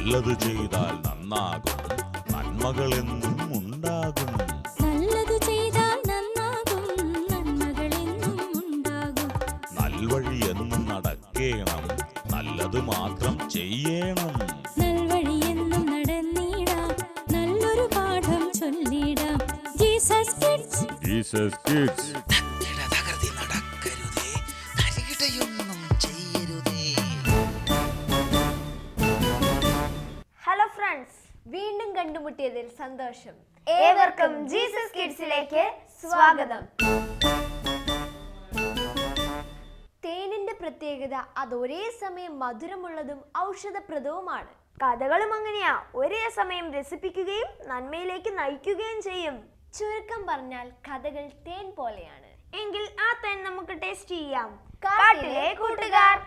നല്ലത് ചെയ്താൽ നന്നാകും, നന്മകളെന്നും ഉണ്ടാകും. നല്ലത് ചെയ്താൽ നന്നാകും, നന്മകളെന്നും ഉണ്ടാകും. നൽവഴി എന്നും നടക്കേണം, നല്ലത് മാത്രം ചെയ്യണം. നൽവഴി എന്നും നടന്നിടാം, നല്ലൊരു പാഠം ചൊല്ലിടാം. Jesus kids, Jesus kids. Hello friends, വീണ്ടും കണ്ടുമുട്ടിയതിൽ സന്തോഷം. ഏവർക്കും ജീസസ് കിഡ്സിലേക്ക് സ്വാഗതം. തേനിന്റെ പ്രത്യേകത അത് ഒരേ സമയം മധുരമുള്ളതും ഔഷധപ്രദവുമാണ്. കഥകളും അങ്ങനെയാ, ഒരേ സമയം രസിപ്പിക്കുകയും നന്മയിലേക്ക് നയിക്കുകയും ചെയ്യും. ചുരുക്കം പറഞ്ഞാൽ കഥകൾ തേൻ പോലെയാണ്. എങ്കിൽ ആ തേൻ നമുക്ക് ടേസ്റ്റ് ചെയ്യാം. കാട്ടിലെ കൂട്ടുകാർ.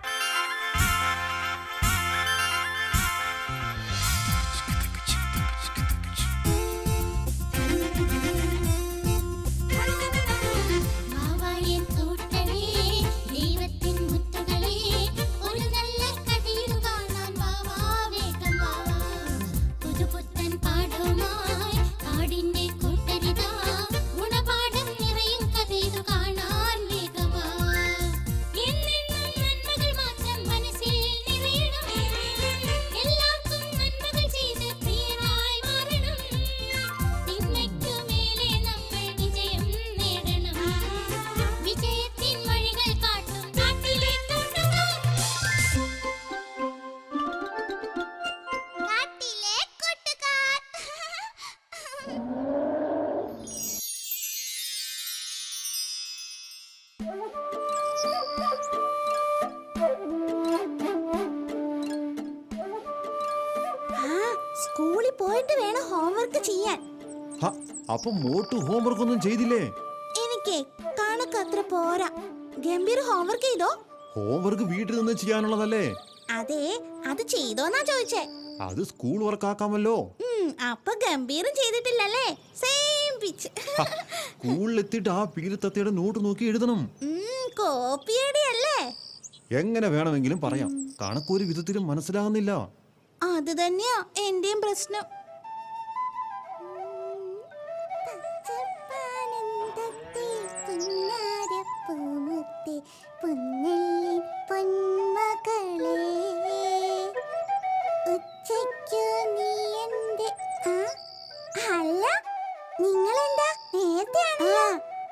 സ്കൂളിൽ പോയിട്ട് വേണം ഹോംവർക്ക് ചെയ്യാൻ. അപ്പൊ മോട്ടു ഹോംവർക്ക് ഒന്നും ചെയ്തില്ലേ? എനിക്ക് കണക്ക് അത്ര പോരാ. ഗംഭീർ ഹോംവർക്ക് ചെയ്തോ? ഹോംവർക്ക് വീട്ടിൽ നിന്ന് ചെയ്യാനുള്ളതല്ലേ? അതെ, അത് ചെയ്തോന്നാ ചോദിച്ചേ. അത് സ്കൂൾ വർക്ക് ആക്കാമല്ലോ. അപ്പൊ ഗംഭീരം ചെയ്തിട്ടില്ലല്ലേ? Same pitch. സ്കൂളിലെത്തിയിട്ട് ആ പീലിത്തത്തയുടെ നോട്ട് നോക്കി എഴുതണം. കോപ്പിയടിയല്ലേ? എങ്ങനെ വേണമെങ്കിലും പറയാം, കണക്കൊരു വിധത്തിലും മനസ്സിലാകുന്നില്ല. അത് തന്നെയാ എന്റെയും പ്രശ്നം.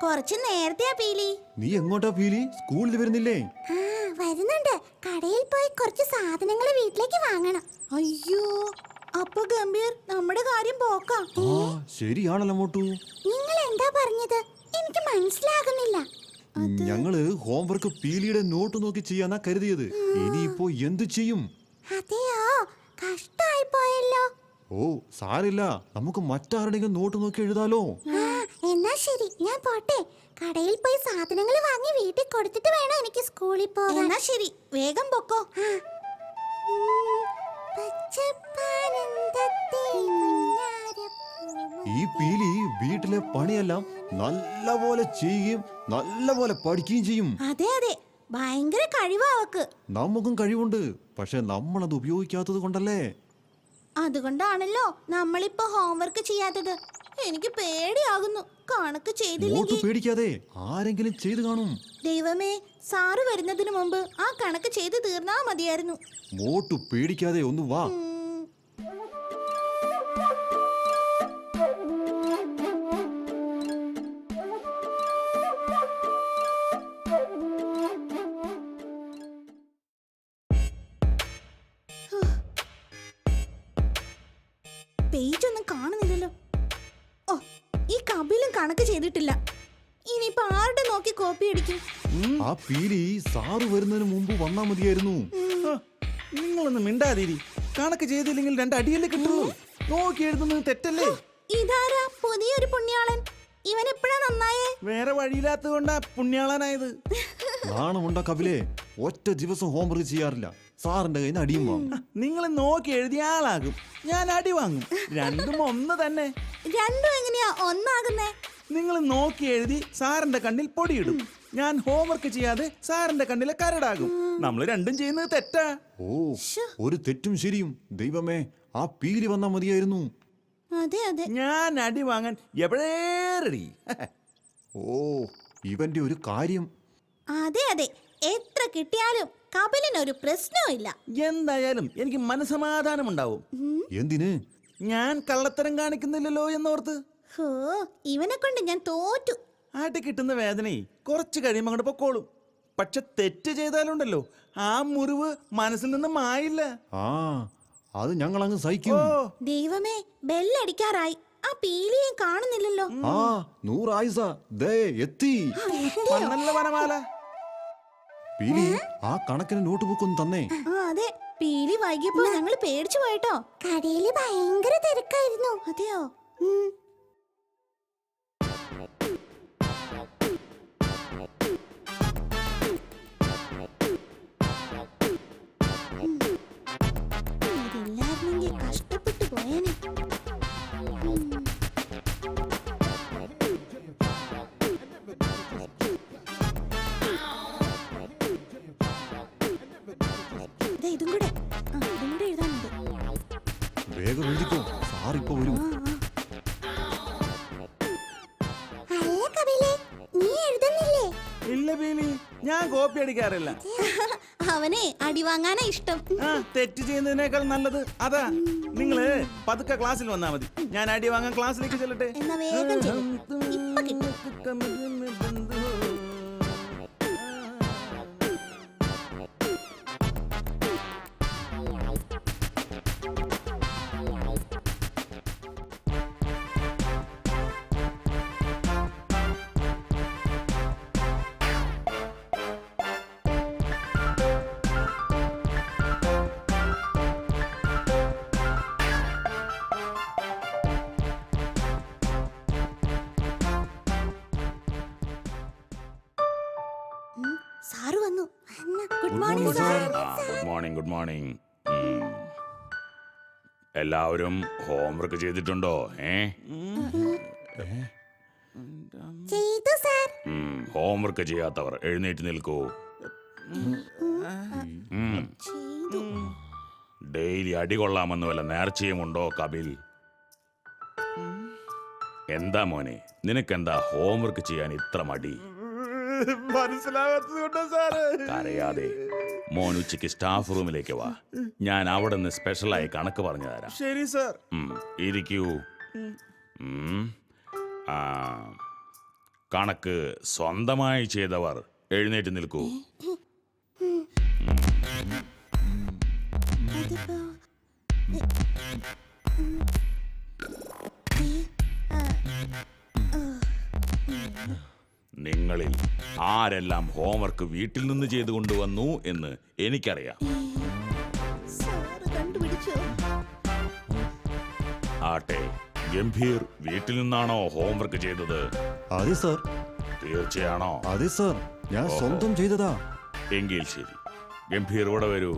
കുറച്ച് നേരത്തെയാ പീലി. നീ എങ്ങോട്ടാ പീലി? സ്കൂളിൽ വരുന്നില്ലേ? വരുന്നുണ്ട്. കടയിൽ പോയി കുറച്ച് സാധനങ്ങൾ വീട്ടിലേക്ക് വാങ്ങണം. അയ്യോ, അപ്പൊ ഗംഭീർ നമ്മുടെ കാര്യം പോക്കാം. ശരിയാണല്ലോ മോട്ടു. നിങ്ങൾ എന്താ പറഞ്ഞത്? എനിക്ക് മനസ്സിലാകുന്നില്ല. ഞങ്ങള് ഹോംവർക്ക് പീലിയുടെ നോട്ട് നോക്കി ചെയ്യാന്നാ കരുതിയത്. ഇനിയിപ്പോ എന്തു ചെയ്യും? അതെയോ, കഷ്ടായി പോയല്ലോ. ഓ സാരില്ല, നമുക്ക് മറ്റാരുടെയും നോട്ട് നോക്കി എഴുതാലോ. എന്നാ ശരി, ഞാൻ പോട്ടെ. കടയിൽ പോയി സാധനങ്ങൾ വാങ്ങി വീട്ടിൽ കൊടുത്തിട്ട് വേണം എനിക്ക് സ്കൂളിൽ പോകാൻ. എന്നാ ശരി, വേഗം പൊക്കോ. ഈ പീലി വീട്ടിലെ പണിയെല്ലാം നല്ലപോലെ ചെയ്യുകയും നല്ലപോലെ പഠിക്കുകയും ചെയ്യും. അതെ അതെ, ഭയങ്കര കഴിവാ അവക്ക്. നമുക്കും കഴിവുണ്ട്, പക്ഷെ നമ്മളത് ഉപയോഗിക്കാത്തത് കൊണ്ടല്ലേ. അതുകൊണ്ടാണല്ലോ നമ്മളിപ്പോ ഹോംവർക്ക് ചെയ്യാത്തത്. എനിക്ക് പേടിയാകുന്നു. കണക്ക് ചെയ്തില്ലെങ്കിൽ. പേടിക്കാതെ, ആരെങ്കിലും ചെയ്തു കാണും. ദൈവമേ, സാറ് വരുന്നതിന് മുമ്പ് ആ കണക്ക് ചെയ്ത് തീർന്നാ മതിയായിരുന്നു. മോട്ടു പേടിക്കാതെ ഒന്ന് വാ. പേജ് ഒന്നും കാണുന്നില്ലല്ലോ. ഓ, ഈ കപിലും കണക്ക് ചെയ്തിട്ടില്ല. ഇനിയിപ്പോ ആരുടെ നോക്കി കോപ്പി അടിക്കും? ആ പീലി സാറ് വരുന്നതിന് മുമ്പ് വന്നാ മതിയായിരുന്നു. നിങ്ങളൊന്നും മിണ്ടാതിരി. കണക്ക് ചെയ്തില്ലെങ്കിൽ 2 അടിയല്ലേ കിട്ടുള്ളൂ. നോക്കി എഴുതുന്നത് തെറ്റല്ലേ? ഇതാരാ പുതിയൊരു പുണ്യാളൻ? ഇവൻ എപ്പോഴാ നന്നായേ? വേറെ വഴിയില്ലാത്തത് കൊണ്ടാ പുണ്യാളനായത്. നാണമുണ്ട കപിലേ, ഒറ്റ ദിവസം ഹോംവർക്ക് ചെയ്യാറില്ല. സാറിന്റെ കയ്യിൽ നിന്ന് അടിയും വാങ്ങും. നിങ്ങൾ നോക്കി എഴുതിയ ആളാകും, ഞാൻ അടി വാങ്ങും. രണ്ടും ഒന്ന് തന്നെ. രണ്ടും എങ്ങനെയാ ഒന്നാകുന്നേ? നിങ്ങൾ നോക്കി എഴുതി സാറിന്റെ കണ്ണിൽ പൊടിയിടും, ഞാൻ ഹോംവർക്ക് ചെയ്യാതെ സാറിന്റെ കണ്ണിലെ കരടാകും. നമ്മൾ രണ്ടും ചെയ്യുന്നത് തെറ്റാ. ഓ, ഒരു തെറ്റും ശരിയും. ദൈവമേ, ആ പീലി വന്നാ മതിയായിരുന്നു. അതെ അതെ. ഞാൻ അടി വാങ്ങാൻ എവിടെ റെഡി. ഓ, ഇവന്റെ ഒരു കാര്യം. അതെ അതെ, എത്ര കിട്ടിയാലും കപിലിനൊരു പ്രശ്നവും ഇല്ല. എന്തായാലും എനിക്ക് മനസമാധാനം ഉണ്ടാവും. എന്തിന്? ഞാൻ കള്ളത്തരം കാണിക്കുന്നില്ലല്ലോ എന്നോർത്ത്. ഹോ, ഇവനെ കൊണ്ട് ഞാൻ തോറ്റു. ആട്ടി കിട്ടുന്ന വേദനയെ കുറച്ച് കഴിയുമ്പോൾ അങ്ങോട്ട് പൊക്കോളും. പക്ഷെ തെറ്റ് ചെയ്താലുണ്ടല്ലോ, ആ മുറിവ് മനസ്സിൽ നിന്ന് മായില്ല. ആ, അത് ഞങ്ങൾ അങ്ങ് സഹിക്കും. ഓ, ദൈവമേ, ബെല്ലടിക്കാറായി. ആ പീലിയെ കാണുന്നില്ലല്ലോ. ആ, 100 ആയുസ ദേ എത്തി. വന്നല്ല വനമാല. പീലി, ആ കണക്കിന് നോട്ട് ബുക്ക് ഒന്ന് തന്നേ. ആ അതെ, പീലി വൈകിയപ്പോ ഞങ്ങൾ പേടിച്ചു പോയിട്ടോ. കടയില് ഭയങ്കര തിരക്കായിരുന്നു. അതെയോ? ഇതില്ലായിരുന്നെങ്കിൽ കഷ്ടപ്പെട്ടു പോയേനെ. ദേ, ഇതും കൂടെ എഴുതാനുണ്ട്. വേഗം എഴുതിക്കോ, സാർ ഇപ്പൊ വരും. ഇല്ല പീലി, ഞാൻ കോപ്പി അടിക്കാറില്ല. അവനെ അടി വാങ്ങാനാ ഇഷ്ടം. ആ, തെറ്റ് ചെയ്യുന്നതിനേക്കാൾ നല്ലത് അതാ. നിങ്ങള് പതുക്കെ ക്ലാസ്സിൽ വന്നാ മതി, ഞാൻ അടി വാങ്ങാൻ ക്ലാസ്സിലേക്ക് ചെല്ലട്ടെ. എന്നാ വേഗം ചെയ്യ്. ഇപ്പൊ കിട്ടും. സാറ് വന്നു. Good morning sir. Good morning, good morning. എല്ലാവരും ഹോംവർക്ക് ചെയ്തിട്ടുണ്ടോ? ചെയ്തു സാർ. ഹോംവർക്ക് ചെയ്യാത്തവർ എഴുന്നേറ്റ് നിൽക്കൂ. ചെയ്തു. ഡെയിലി അടി കൊള്ളാമെന്ന് വല്ല നേർച്ചയുമുണ്ടോ കപിൽ? എന്താ മോനെ, നിനക്കെന്താ ഹോംവർക്ക് ചെയ്യാൻ ഇത്ര മടി? മനസ്സിലാകാത്തത് കൊണ്ടാ സാറ്. കരയാതെ മോൻ ഉച്ചയ്ക്ക് സ്റ്റാഫ് റൂമിലേക്ക് വാ, ഞാൻ അവിടെ നിന്ന് സ്പെഷ്യലായി കണക്ക് പറഞ്ഞു തരാം. ശരി സാർ. ഇരിക്കൂ. ആ, കണക്ക് സ്വന്തമായി ചെയ്തവർ എഴുന്നേറ്റ് നിൽക്കൂ. അതിപ്പോ നിങ്ങളിൽ ആരെല്ലാം ഹോംവർക്ക് വീട്ടിൽ നിന്ന് ചെയ്തു കൊണ്ടുവന്നു എന്ന് എനിക്കറിയാം. സാറ് കണ്ടുപിടിച്ചോ? ആട്ടെ, ഗംഭീർ വീട്ടിൽ നിന്നാണോ ഹോംവർക്ക് ചെയ്തത്? അതെ സാർ. തീർച്ചയാണോ? അതെ സാർ, ഞാൻ സ്വന്തം ചെയ്തതാ. എങ്കിൽ ശരി, ഗംഭീർ ഇവിടെ വരൂ.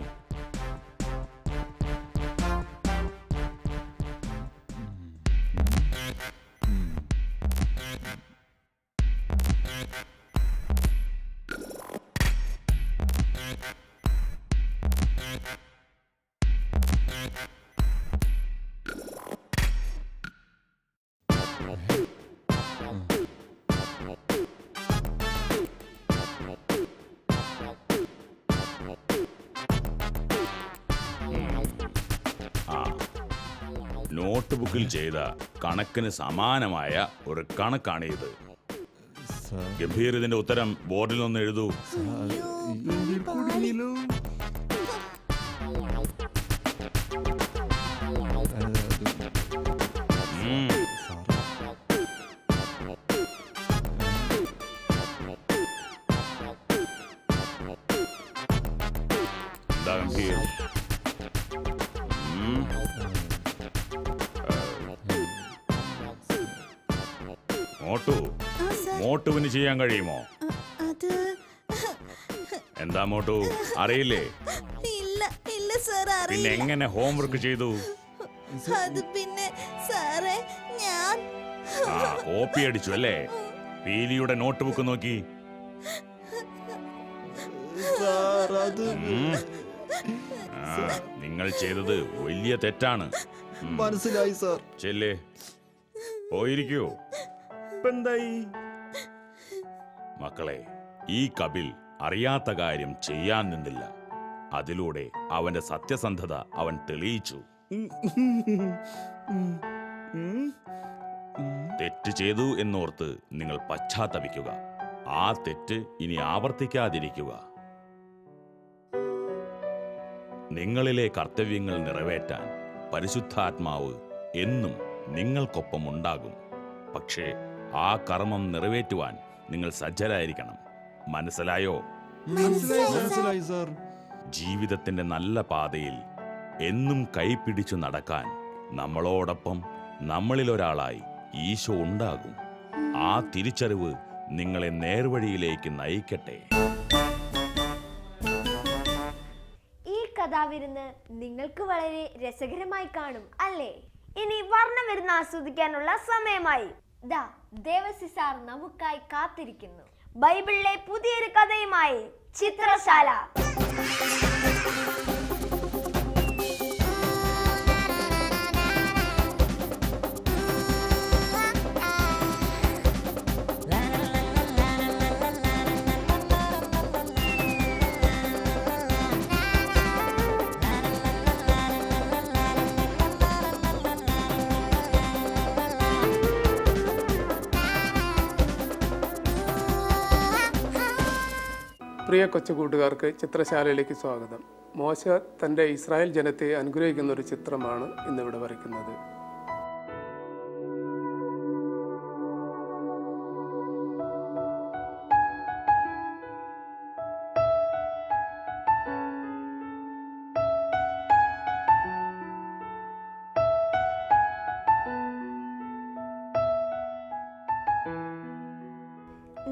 നോട്ട് ബുക്കിൽ ചെയ്ത കണക്കിന് സമാനമായ ഒരു കണക്കാണ് ഇത്. ഗംഭീർ, ഇതിന്റെ ഉത്തരം ബോർഡിൽ ഒന്ന് എഴുതൂ. എന്താ ഗംഭീർ? മോട്ടു, മോട്ടുവിന് ചെയ്യാൻ കഴിയുമോ? അത് എന്താ മോട്ടു, അറിയില്ലേ? ഇല്ല. പിന്നെ എങ്ങനെ ഹോംവർക്ക് ചെയ്തു? അത് പിന്നെ സാറേ ഞാൻ ആ കോപ്പി അടിച്ചു അല്ലേ? പീലിയുടെ നോട്ട്ബുക്ക് നോക്കി. സാർ അത് നിങ്ങൾ ചെയ്തത് വലിയ തെറ്റാണ്. മനസ്സിലായി സാർ. ചെല്ലേ പോയിരിക്കൂ. ഇപ്പൊ എന്തായി? മക്കളെ, ഈ കപിൽ അറിയാത്ത കാര്യം ചെയ്യാൻ നിന്നില്ല. അതിലൂടെ അവന്റെ സത്യസന്ധത അവൻ തെളിയിച്ചു. തെറ്റ് ചെയ്തു എന്നോർത്ത് നിങ്ങൾ പശ്ചാത്തപിക്കുക. ആ തെറ്റ് ഇനി ആവർത്തിക്കാതിരിക്കുക. നിങ്ങളിലെ കർത്തവ്യങ്ങൾ നിറവേറ്റാൻ പരിശുദ്ധാത്മാവ് എന്നും നിങ്ങൾക്കൊപ്പം ഉണ്ടാകും. പക്ഷേ ആ കർമ്മം നിറവേറ്റുവാൻ നിങ്ങൾ സജ്ജരായിരിക്കണം. മനസ്സിലായോ? മനസ്സിലായി സാർ. ജീവിതത്തിന്റെ നല്ല പാതയിൽ എന്നും കൈപിടിച്ചു നടക്കാൻ നമ്മളോടൊപ്പം നമ്മളിലൊരാളായി ഈശോ ഉണ്ടാകും. ആ തിരിച്ചറിവ് നിങ്ങളെ നേർവഴിയിലേക്ക് നയിക്കട്ടെ. ഈ കഥാവിരുന്ന് നിങ്ങൾക്ക് വളരെ രസകരമായി കാണും അല്ലേ? ഇനി വർണ്ണം വരുന്ന ആസ്വദിക്കാനുള്ള സമയമായി. ദാ ദേവസി സാർ നമുക്കായി കാത്തിരിക്കുന്നു. ബൈബിളിലെ പുതിയൊരു കഥയുമായി ചിത്രശാല. പ്രിയ കൊച്ചു കൂട്ടുകാർക്ക് ചിത്രശാലയിലേക്ക് സ്വാഗതം. മോശ തൻ്റെ ഇസ്രായേൽ ജനത്തെ അനുഗ്രഹിക്കുന്ന ഒരു ചിത്രമാണ് ഇന്നിവിടെ വരയ്ക്കുന്നത്.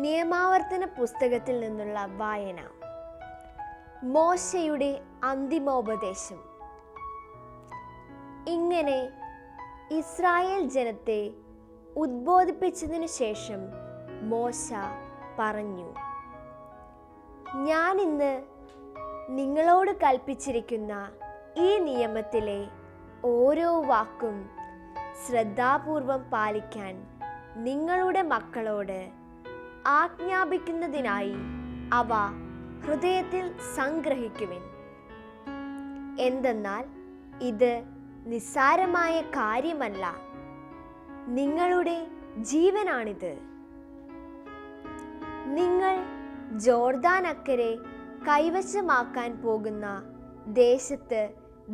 നിയമാവർത്തന പുസ്തകത്തിൽ നിന്നുള്ള വായന. മോശയുടെ അന്തിമോപദേശം. ഇങ്ങനെ ഇസ്രായേൽ ജനത്തെ ഉദ്ബോധിപ്പിച്ചതിനു ശേഷം മോശ പറഞ്ഞു, ഞാൻ ഇന്ന് നിങ്ങളോട് കൽപ്പിച്ചിരിക്കുന്ന ഈ നിയമത്തിലെ ഓരോ വാക്കും ശ്രദ്ധാപൂർവം പാലിക്കാൻ നിങ്ങളുടെ മക്കളോട് ആജ്ഞാപിക്കുന്നതിനായി അവ ഹൃദയത്തിൽ സംഗ്രഹിക്കുവിൻ. എന്തെന്നാൽ ഇത് നിസ്സാരമായ കാര്യമല്ല, നിങ്ങളുടെ ജീവനാണിത്. നിങ്ങൾ ജോർദാൻ അക്കരെ കൈവശമാക്കാൻ പോകുന്ന ദേശത്ത്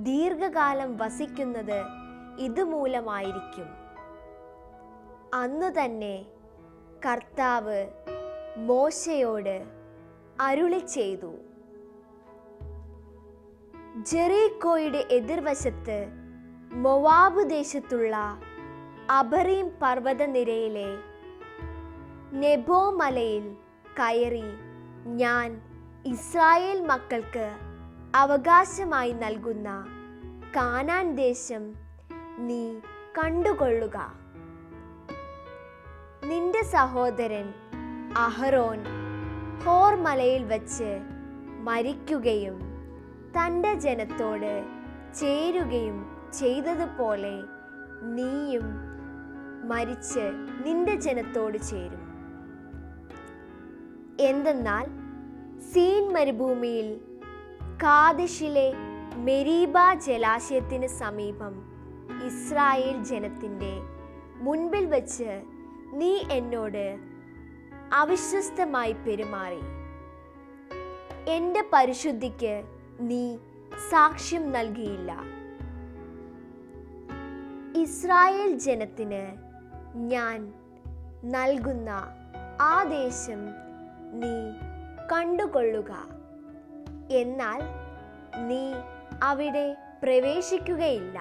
ദീർഘകാലം വസിക്കുന്നത് ഇതുമൂലമായിരിക്കും. അന്നു തന്നെ കർത്താവ് മോശയോട് അരുളി ചെയ്തു, ജെറീക്കോയുടെ എതിർവശത്ത് മൊവാബ് ദേശത്തുള്ള അബറീം പർവ്വതനിരയിലെ നെബോ മലയിൽ കയറി ഞാൻ ഇസ്രായേൽ മക്കൾക്ക് അവകാശമായി നൽകുന്ന കാനാൻ ദേശം നീ കണ്ടുകൊള്ളുക. നിന്റെ സഹോദരൻ അഹറോൻ ഹോർ മലയിൽ വച്ച് മരിക്കുകയും തൻ്റെ ജനത്തോട് ചേരുകയും ചെയ്തതുപോലെ നീയും മരിച്ച് നിന്റെ ജനത്തോട് ചേരും. എന്തെന്നാൽ സീൻ മരുഭൂമിയിൽ കാദിഷിലെ മെരീബ ജലാശയത്തിന് സമീപം ഇസ്രായേൽ ജനത്തിൻ്റെ മുൻപിൽ വച്ച് നീ എന്നോട് അവിശ്വസ്തമായി പെരുമാറി. എൻ്റെ പരിശുദ്ധിക്ക് നീ സാക്ഷ്യം നൽകിയില്ല. ഇസ്രായേൽ ജനത്തിന് ഞാൻ നൽകുന്ന ആ ദേശം നീ കണ്ടുകൊള്ളുക. എന്നാൽ നീ അവിടെ പ്രവേശിക്കുകയില്ല.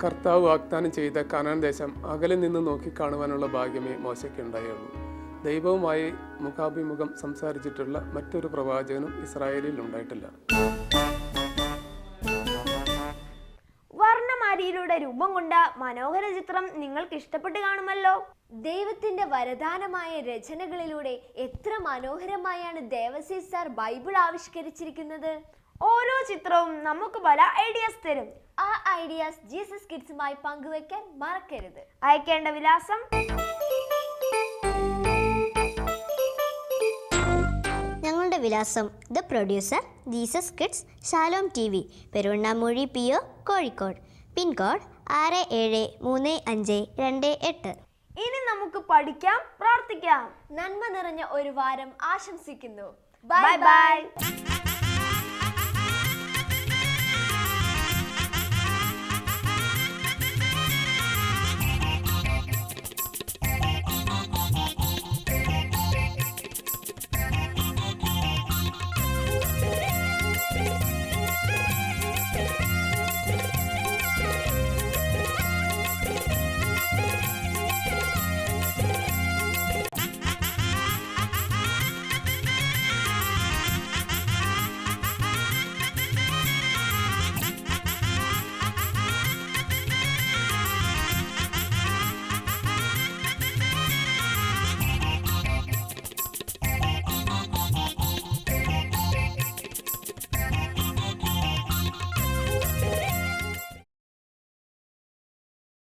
കർത്താവ് വാഗ്ദാനം ചെയ്ത കനാൻ ദേശം അകലെ നിന്ന് നോക്കിക്കാണുവാനുള്ള ഭാഗ്യമേ മോശയ്ക്ക് ഉണ്ടായുള്ളൂ. ദൈവവുമായി മുഖാഭിമുഖം സംസാരിച്ചിട്ടുള്ള മറ്റൊരു പ്രവാചകനും ഇസ്രായേലിൽ ഉണ്ടായിട്ടില്ല. വർണ്ണമാരിയിലൂടെ രൂപം കൊണ്ട മനോഹര ചിത്രം നിങ്ങൾക്ക് ഇഷ്ടപ്പെട്ട് കാണുമല്ലോ. ദൈവത്തിന്റെ വരദാനമായ രചനകളിലൂടെ എത്ര മനോഹരമായാണ് ദേവസി സാർ ബൈബിൾ ആവിഷ്കരിച്ചിരിക്കുന്നത്. ഓരോ ചിത്രവും നമുക്ക് പല ഐഡിയാസ് തരും. ആ ഐഡിയാസ് ജീസസ് കിഡ്സുമായി പങ്കുവെക്കാൻ മറക്കരുത്. അയക്കേണ്ട വിലാസം ഞങ്ങളുടെ വിലാസം the producer Jesus kids Shalom TV, Peruvannamuzhi PO, Kozhikode. Pincode 673528. ഇനി നമുക്ക് പഠിക്കാം, പ്രാർത്ഥിക്കാം. നന്മ നിറഞ്ഞ ഒരു വാരം ആശംസിക്കുന്നു. Bye bye.